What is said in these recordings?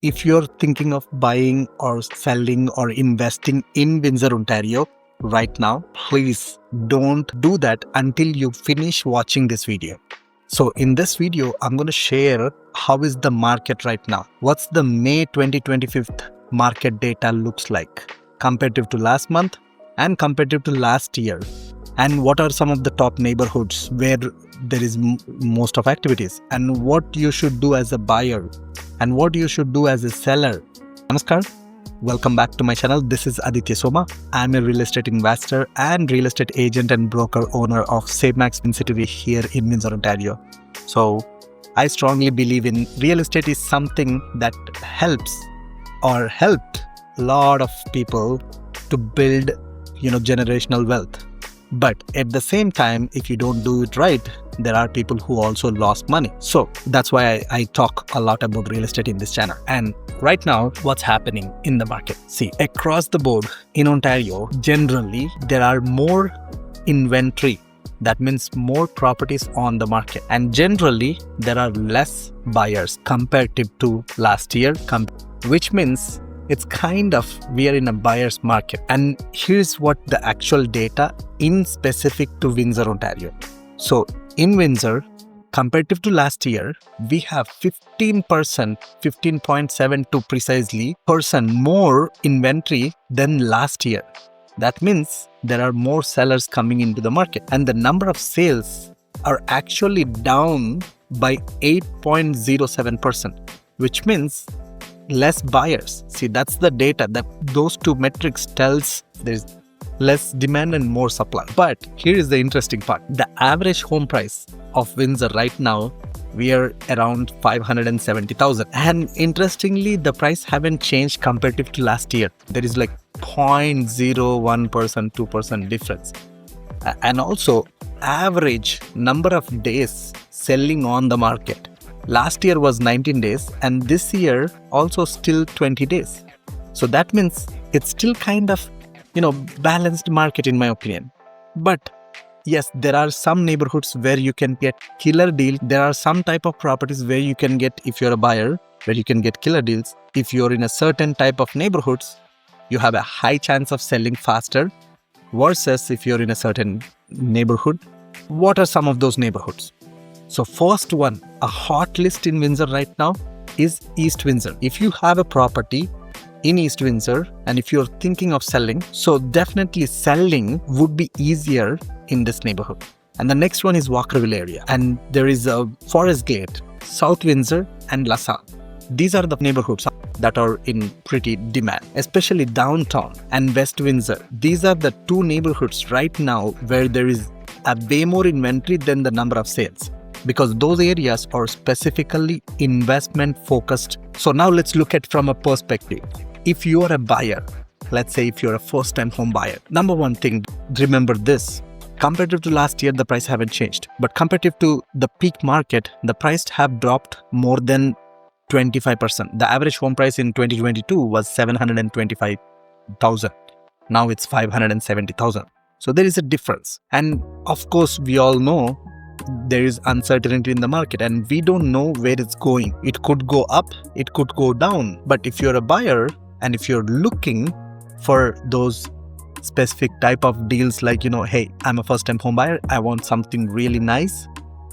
If you're thinking of buying or selling or investing in Windsor, Ontario right now, please don't do that until you finish watching this video. So in this video, I'm going to share how is the market right now. What's the May 2025 market data looks like comparative to last month and comparative to last year. And what are some of the top neighborhoods where there is most of activities, and what you should do as a buyer and what you should do as a seller. Namaskar. Welcome back to my channel. This is Aditya Soma. I'm a real estate investor and real estate agent and broker owner of SaveMax Vincity here in Windsor, Ontario. So I strongly believe in real estate is something that helps or helped a lot of people to build, generational wealth. But at the same time, if you don't do it right, there are people who also lost money. So that's why I talk a lot about real estate in this channel. And right now, what's happening in the market? See, across the board in Ontario, generally, there are more inventory. That means more properties on the market. And generally, there are less buyers comparative to last year, which means it's kind of we are in a buyer's market. And here's what the actual data in specific to Windsor, Ontario. So in Windsor, comparative to last year, we have 15.72 precisely % more inventory than last year. That means there are more sellers coming into the market, and the number of sales are actually down by 8.07%, which means less buyers. See, that's the data that those two metrics tells there's less demand and more supply. But here is the interesting part. The average home price of Windsor right now, we are around 570,000. And interestingly, the price haven't changed comparative to last year. There is like 0.01%, 2% difference. And also average number of days selling on the market. Last year was 19 days and this year also still 20 days. So that means it's still kind of, balanced market in my opinion. But yes, there are some neighborhoods where you can get killer deal. There are some type of properties where you can get, if you're a buyer, where you can get killer deals. If you're in a certain type of neighborhoods, you have a high chance of selling faster versus if you're in a certain neighborhood. What are some of those neighborhoods? So first one, a hot list in Windsor right now is East Windsor. If you have a property in East Windsor and if you're thinking of selling, so definitely selling would be easier in this neighborhood. And the next one is Walkerville area. And there is a Forest Gate, South Windsor and LaSalle. These are the neighborhoods that are in pretty demand, especially downtown and West Windsor. These are the two neighborhoods right now where there is a way more inventory than the number of sales, because those areas are specifically investment focused. So now let's look at from a perspective. If you are a buyer, let's say if you're a first time home buyer, number one thing, remember this. Comparative to last year, the price haven't changed. But comparative to the peak market, the price have dropped more than 25%. The average home price in 2022 was 725,000. Now it's 570,000. So there is a difference. And of course, we all know there is uncertainty in the market and we don't know where it's going. It could go up, it could go down. But if you're a buyer and if you're looking for those specific type of deals like, hey, I'm a first time home buyer, I want something really nice,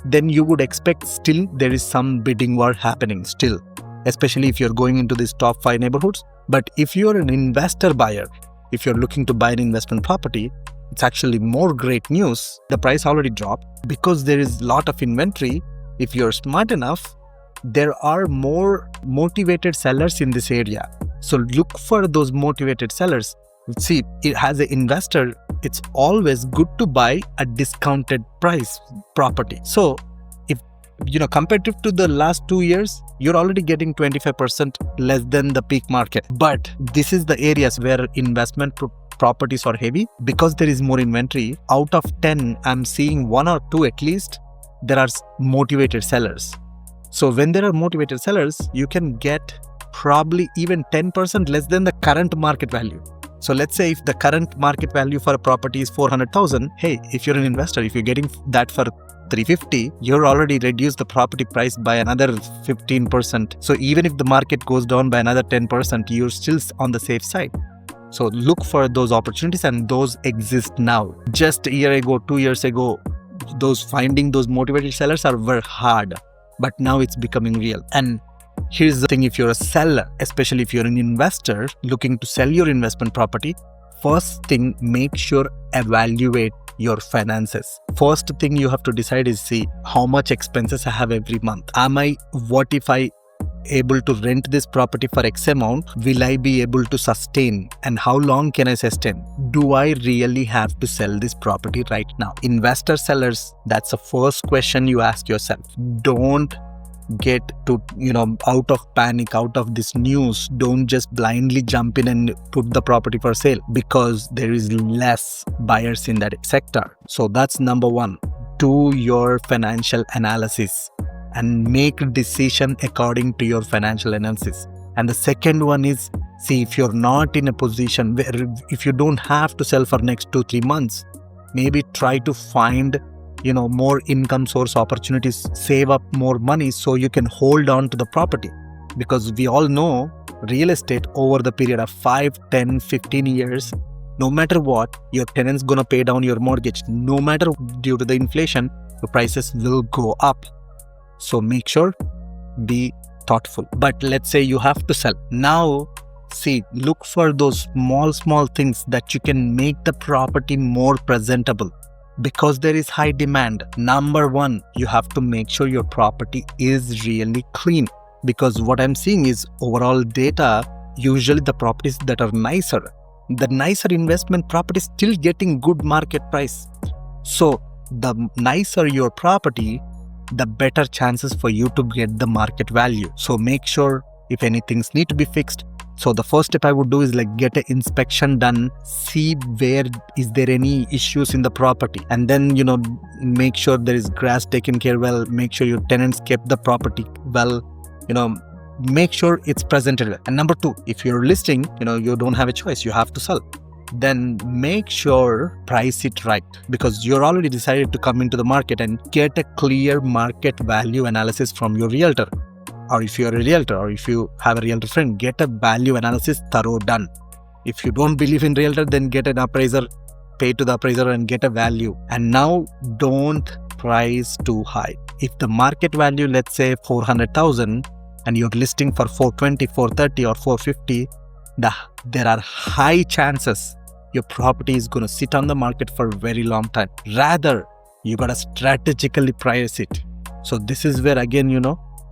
then you would expect still there is some bidding war happening still, especially if you're going into these top 5 neighborhoods. But if you're an investor buyer, if you're looking to buy an investment property, it's actually more great news. The price already dropped because there is a lot of inventory. If you're smart enough, there are more motivated sellers in this area. So look for those motivated sellers. See, as an investor, it's always good to buy a discounted price property. So if, comparative to the last 2 years, you're already getting 25% less than the peak market. But this is the areas where investment properties are heavy because there is more inventory. Out of 10, I'm seeing 1 or 2 at least, there are motivated sellers. So when there are motivated sellers, you can get probably even 10% less than the current market value. So let's say if the current market value for a property is 400,000, hey, if you're an investor, if you're getting that for 350, you're already reduced the property price by another 15%. So even if the market goes down by another 10%, you're still on the safe side. So look for those opportunities, and those exist now. Just a year ago, 2 years ago, finding those motivated sellers are very hard, but now it's becoming real. And here's the thing, if you're a seller, especially if you're an investor looking to sell your investment property, first thing, make sure evaluate your finances. First thing you have to decide is, see how much expenses I have every month. What if I able to rent this property for X amount? Will I be able to sustain, and how long can I sustain? Do I really have to sell this property right now? Investor sellers, that's the first question you ask yourself. Don't get to out of panic, out of this news. Don't just blindly jump in and put the property for sale, because there is less buyers in that sector. So that's number one. Do your financial analysis and make a decision according to your financial analysis. And the second one is, see, if you're not in a position where, if you don't have to sell for next 2-3 months, maybe try to find more income source opportunities, save up more money so you can hold on to the property. Because we all know real estate, over the period of 5, 10, 15 years, no matter what, your tenant's gonna pay down your mortgage. No matter, due to the inflation, the prices will go up. So make sure, be thoughtful. But let's say you have to sell. Now, see, look for those small things that you can make the property more presentable, because there is high demand. Number one, you have to make sure your property is really clean, because what I'm seeing is overall data, usually the properties that are nicer, the nicer investment property is still getting good market price. So the nicer your property, the better chances for you to get the market value. So make sure if anything need to be fixed. So the first step I would do is get an inspection done, see where is there any issues in the property, and then make sure there is grass taken care well, make sure your tenants kept the property well, make sure it's presented well. And number two, if you're listing, you don't have a choice, you have to sell. Then make sure price it right, because you're already decided to come into the market, and get a clear market value analysis from your realtor. Or if you're a realtor, or if you have a realtor friend, get a value analysis thorough done. If you don't believe in realtor, then get an appraiser, pay to the appraiser and get a value. And now don't price too high. If the market value, let's say 400,000, and you're listing for 420, 430 or 450, there are high chances your property is going to sit on the market for a very long time. Rather, you got to strategically price it. So this is where, again,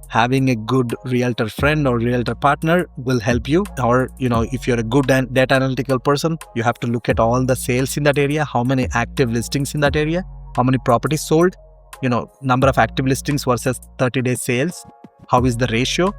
having a good realtor friend or realtor partner will help you. Or, if you're a good data analytical person, you have to look at all the sales in that area, how many active listings in that area, how many properties sold, number of active listings versus 30-day sales. How is the ratio?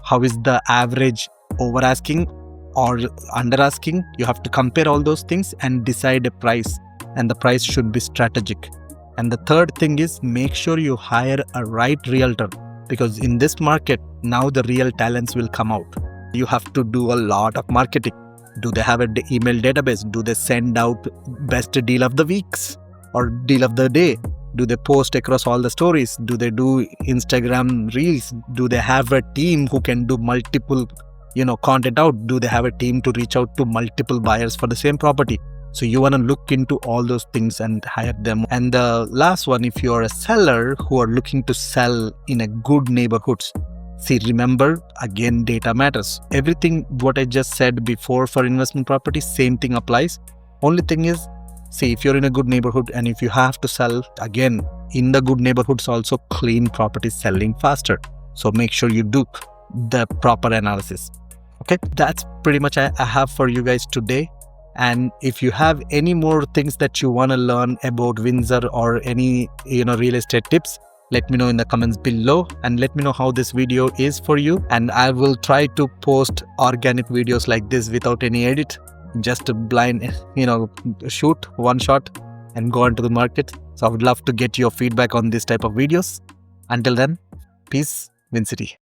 How is the average over asking or under asking? You have to compare all those things and decide a price, and the price should be strategic. And the third thing is, make sure you hire a right realtor, because in this market now the real talents will come out. You have to do a lot of marketing. Do they have an email database? Do they send out best deal of the weeks or deal of the day? Do they post across all the stories? Do they do Instagram reels? Do they have a team who can do multiple content out? Do they have a team to reach out to multiple buyers for the same property? So you want to look into all those things and hire them. And the last one, if you're a seller who are looking to sell in a good neighborhoods, see, remember, again, data matters. Everything what I just said before for investment property, same thing applies. Only thing is, see, if you're in a good neighborhood and if you have to sell, again, in the good neighborhoods also, clean properties selling faster. So make sure you do the proper analysis. Okay, that's pretty much I have for you guys today. And if you have any more things that you want to learn about Windsor or any real estate tips, let me know in the comments below, and let me know how this video is for you. And I will try to post organic videos like this without any edit, just a blind shoot one shot and go onto the market. So I would love to get your feedback on this type of videos. Until then, peace, Wind City.